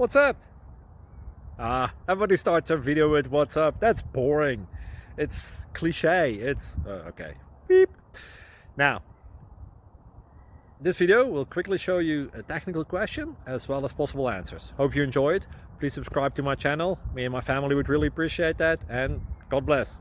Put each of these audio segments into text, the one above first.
what's up? Everybody starts a video with what's up. That's boring. It's cliche. It's okay. Beep. Now, this video will quickly show you a technical question as well as possible answers. Hope you enjoyed. Please subscribe to my channel. Me and my family would really appreciate that, and God bless.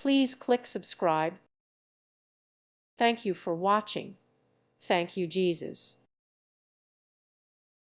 Please click subscribe. Thank you for watching. Thank you, Jesus.